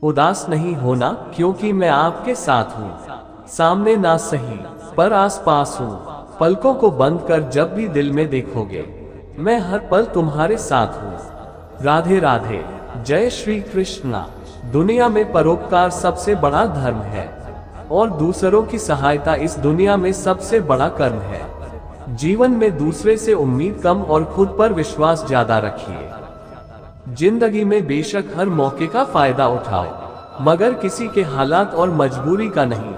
उदास नहीं होना, क्योंकि मैं आपके साथ हूँ। सामने ना सही पर आस पास हूँ। पलकों को बंद कर जब भी दिल में देखोगे, मैं हर पल तुम्हारे साथ हूँ। राधे राधे। जय श्री कृष्णा। दुनिया में परोपकार सबसे बड़ा धर्म है और दूसरों की सहायता इस दुनिया में सबसे बड़ा कर्म है। जीवन में दूसरे से उम्मीद कम और खुद पर विश्वास ज्यादा रखिए। जिंदगी में बेशक हर मौके का फायदा उठाओ, मगर किसी के हालात और मजबूरी का नहीं।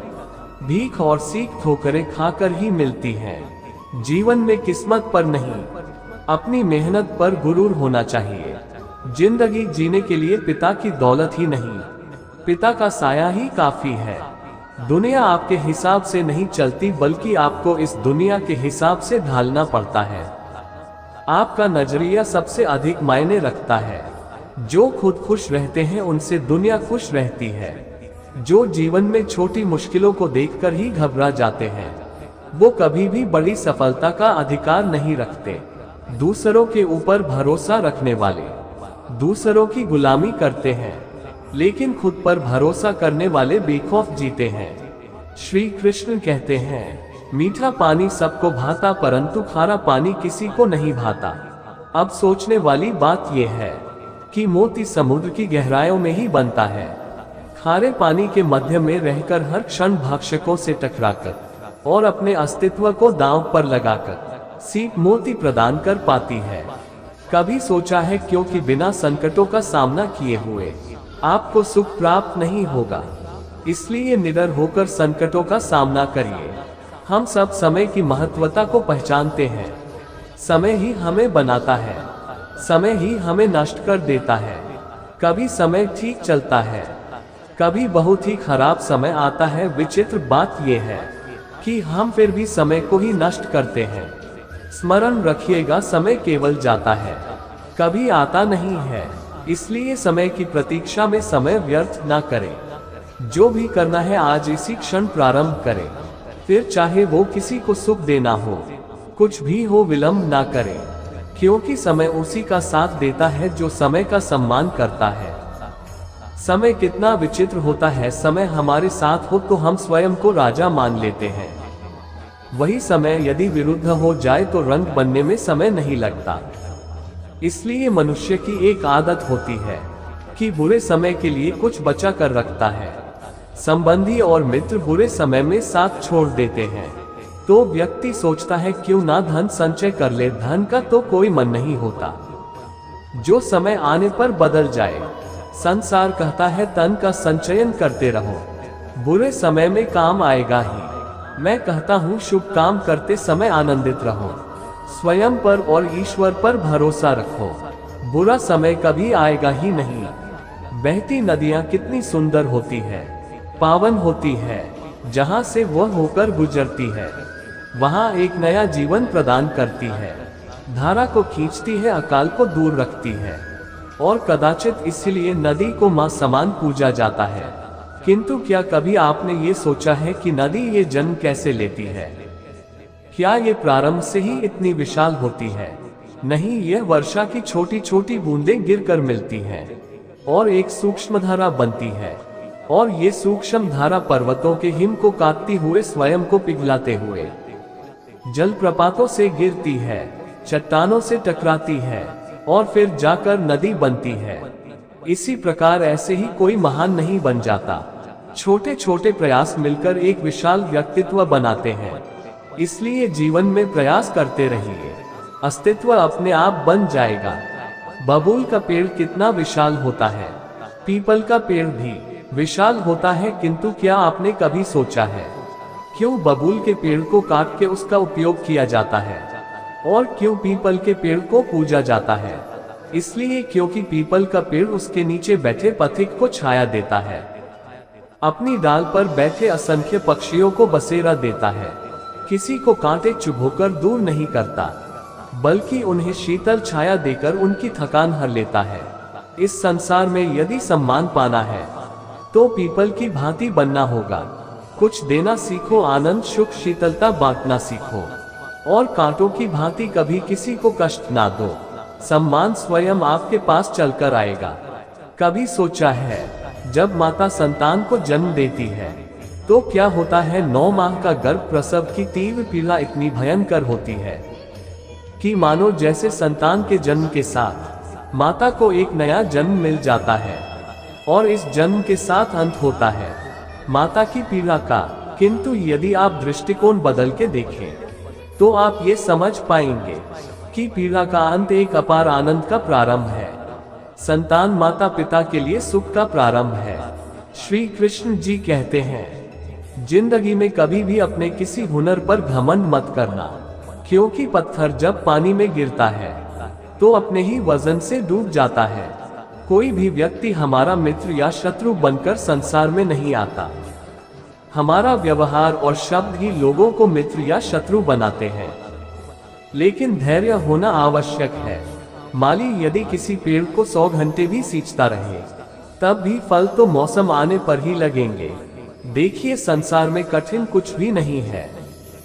भीख और सीख ठोकरें खाकर ही मिलती हैं। जीवन में किस्मत पर नहीं, अपनी मेहनत पर गुरूर होना चाहिए। जिंदगी जीने के लिए पिता की दौलत ही नहीं, पिता का साया ही काफी है। दुनिया आपके हिसाब से नहीं चलती, बल्कि आपको इस दुनिया के हिसाब से ढालना पड़ता है। आपका नजरिया सबसे अधिक मायने रखता है। जो खुद खुश रहते हैं उनसे दुनिया खुश रहती है। जो जीवन में छोटी मुश्किलों को देखकर ही घबरा जाते हैं, वो कभी भी बड़ी सफलता का अधिकार नहीं रखते। दूसरों के ऊपर भरोसा रखने वाले दूसरों की गुलामी करते हैं, लेकिन खुद पर भरोसा करने वाले बेखौफ जीते हैं। श्री कृष्ण कहते हैं, मीठा पानी सबको भाता, परंतु खारा पानी किसी को नहीं भाता। अब सोचने वाली बात यह है कि मोती समुद्र की गहराइयों में ही बनता है। खारे पानी के मध्य में रहकर हर क्षण भक्षकों से टकराकर और अपने अस्तित्व को दांव पर लगाकर सीप मोती प्रदान कर पाती है। कभी सोचा है क्योंकि बिना संकटों का सामना किए हुए आपको सुख प्राप्त नहीं होगा। इसलिए निडर होकर संकटों का सामना करिए। हम सब समय की महत्वता को पहचानते हैं। समय ही हमें बनाता है, समय ही हमें नष्ट कर देता है। कभी समय ठीक चलता है, कभी बहुत ही खराब समय आता है। विचित्र बात यह है कि हम फिर भी समय को ही नष्ट करते हैं। स्मरण रखिएगा, समय केवल जाता है, कभी आता नहीं है। इसलिए समय की प्रतीक्षा में समय व्यर्थ ना करें। जो भी करना है आज इसी क्षण प्रारंभ करें, फिर चाहे वो किसी को सुख देना हो, कुछ भी हो, विलंब ना करें, क्योंकि समय उसी का साथ देता है जो समय का सम्मान करता है। समय कितना विचित्र होता है। समय हमारे साथ हो तो हम स्वयं को राजा मान लेते हैं। वही समय यदि विरुद्ध हो जाए तो रंग बनने में समय नहीं लगता। इसलिए मनुष्य की एक आदत होती है कि बुरे समय के लिए कुछ बचा कर रखता है। संबंधी और मित्र बुरे समय में साथ छोड़ देते हैं तो व्यक्ति सोचता है क्यों ना धन संचय कर ले। धन का तो कोई मन नहीं होता जो समय आने पर बदल जाए। संसार कहता है तन का संचयन करते रहो, बुरे समय में काम आएगा ही। मैं कहता हूँ शुभ काम करते समय आनंदित रहो, स्वयं पर और ईश्वर पर भरोसा रखो। बुरा समय कभी आएगा ही नहीं। बहती नदियां कितनी सुंदर होती है, पावन होती है। जहां से वह होकर गुजरती है वहां एक नया जीवन प्रदान करती है। धारा को खींचती है, अकाल को दूर रखती है। और कदाचित इसलिए नदी को मां समान पूजा जाता है। किंतु क्या कभी आपने ये सोचा है कि नदी ये जन्म कैसे लेती है? क्या ये प्रारंभ से ही इतनी विशाल होती है? नहीं, यह वर्षा की छोटी छोटी बूंदें गिरकर मिलती हैं और एक सूक्ष्म धारा बनती है। और ये सूक्ष्म धारा पर्वतों के हिम को काटती हुए स्वयं को पिघलाते हुए जलप्रपातों से गिरती है, चट्टानों से टकराती है और फिर जाकर नदी बनती है। इसी प्रकार ऐसे ही कोई महान नहीं बन जाता। छोटे छोटे प्रयास मिलकर एक विशाल व्यक्तित्व बनाते हैं। इसलिए जीवन में प्रयास करते रहिए, अस्तित्व अपने आप बन जाएगा। बबूल का पेड़ कितना विशाल होता है, पीपल का पेड़ भी विशाल होता है। किंतु क्या आपने कभी सोचा है क्यों बबूल के पेड़ को काट के उसका उपयोग किया जाता है और क्यों पीपल के पेड़ को पूजा जाता है? इसलिए क्योंकि पीपल का पेड़ उसके नीचे बैठे पथिक को छाया देता है, अपनी डाल पर बैठे असंख्य पक्षियों को बसेरा देता है, किसी को कांटे चुभोकर दूर नहीं करता, बल्कि उन्हें शीतल छाया देकर उनकी थकान हर लेता है। इस संसार में यदि सम्मान पाना है तो पीपल की भांति बनना होगा। कुछ देना सीखो, आनंद सुख शीतलता बांटना सीखो और कांटों की भांति कभी किसी को कष्ट ना दो। सम्मान स्वयं आपके पास चलकर आएगा। कभी सोचा है जब माता संतान को जन्म देती है तो क्या होता है, 9 माह का गर्भ प्रसव की तीव्र पीड़ा इतनी भयंकर होती है कि मानो जैसे संतान के जन्म के साथ माता को एक नया जन्म मिल जाता है और इस जन्म के साथ अंत होता है माता की पीड़ा का। किंतु यदि आप दृष्टिकोण बदल के देखें तो आप ये समझ पाएंगे कि पीड़ा का अंत एक अपार आनंद का प्रारंभ है। संतान माता पिता के लिए सुख का प्रारंभ है। श्री कृष्ण जी कहते हैं, जिंदगी में कभी भी अपने किसी हुनर पर घमंड मत करना, क्योंकि पत्थर जब पानी में गिरता है तो अपने ही वजन से डूब जाता है। कोई भी व्यक्ति हमारा मित्र या शत्रु बनकर संसार में नहीं आता। हमारा व्यवहार और शब्द ही लोगों को मित्र या शत्रु बनाते हैं। लेकिन धैर्य होना आवश्यक है। माली यदि किसी पेड़ को 100 घंटे भी सींचता रहे तब भी फल तो मौसम आने पर ही लगेंगे। देखिए, संसार में कठिन कुछ भी नहीं है,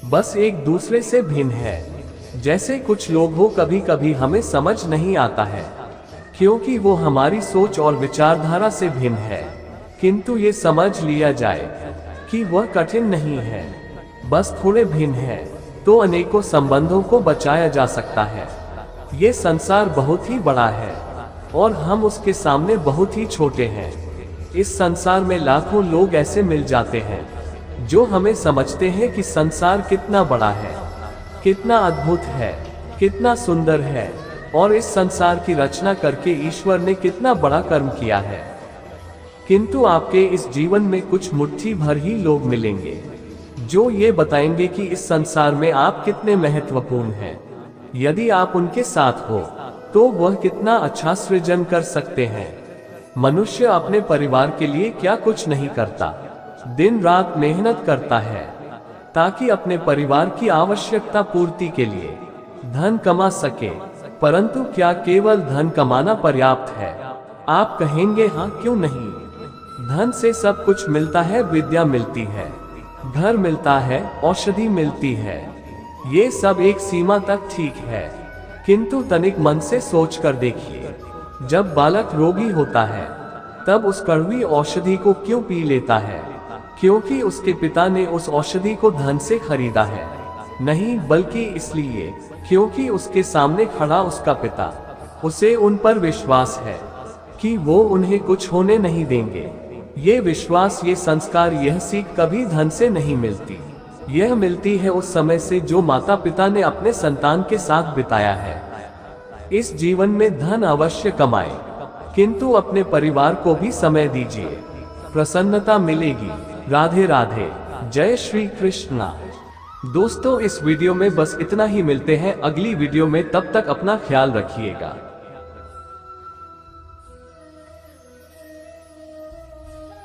बस एक दूसरे से भिन्न है। जैसे कुछ लोग हो कभी कभी हमें समझ नहीं आता है क्योंकि वो हमारी सोच और विचारधारा से भिन्न है, किंतु ये समझ लिया जाए कि वह कठिन नहीं है, बस थोड़े भिन्न है तो अनेकों संबंधों को बचाया जा सकता है। ये संसार बहुत ही बड़ा है और हम उसके सामने बहुत ही छोटे हैं। इस संसार में लाखों लोग ऐसे मिल जाते हैं जो हमें समझते हैं कि संसार कितना बड़ा है, कितना अद्भुत है, कितना सुंदर है और इस संसार की रचना करके ईश्वर ने कितना बड़ा कर्म किया है। किंतु आपके इस जीवन में कुछ मुट्ठी भर ही लोग मिलेंगे जो ये बताएंगे कि इस संसार में आप कितने महत्वपूर्ण हैं। यदि आप उनके साथ हो तो वह कितना अच्छा सृजन कर सकते हैं। मनुष्य अपने परिवार के लिए क्या कुछ नहीं करता, दिन रात मेहनत करता है ताकि अपने परिवार की आवश्यकता पूर्ति के लिए धन कमा सके। परंतु क्या केवल धन कमाना पर्याप्त है? आप कहेंगे, हाँ क्यों नहीं, धन से सब कुछ मिलता है, विद्या मिलती है, घर मिलता है, औषधि मिलती है, ये सब एक सीमा तक ठीक है। किंतु तनिक मन से सोच कर देखिए, जब बालक रोगी होता है तब उस कड़वी औषधि को क्यों पी लेता है? क्योंकि उसके पिता ने उस औषधि को धन से खरीदा है? नहीं, बल्कि इसलिए क्योंकि उसके सामने खड़ा उसका पिता, उसे उन पर विश्वास है कि वो उन्हें कुछ होने नहीं देंगे। ये विश्वास, ये संस्कार, यह सीख कभी धन से नहीं मिलती। यह मिलती है उस समय से जो माता पिता ने अपने संतान के साथ बिताया है। इस जीवन में धन अवश्य कमाएं, किंतु अपने परिवार को भी समय दीजिए, प्रसन्नता मिलेगी। राधे राधे, जय श्री कृष्णा। दोस्तों, इस वीडियो में बस इतना ही। मिलते हैं अगली वीडियो में, तब तक अपना ख्याल रखिएगा।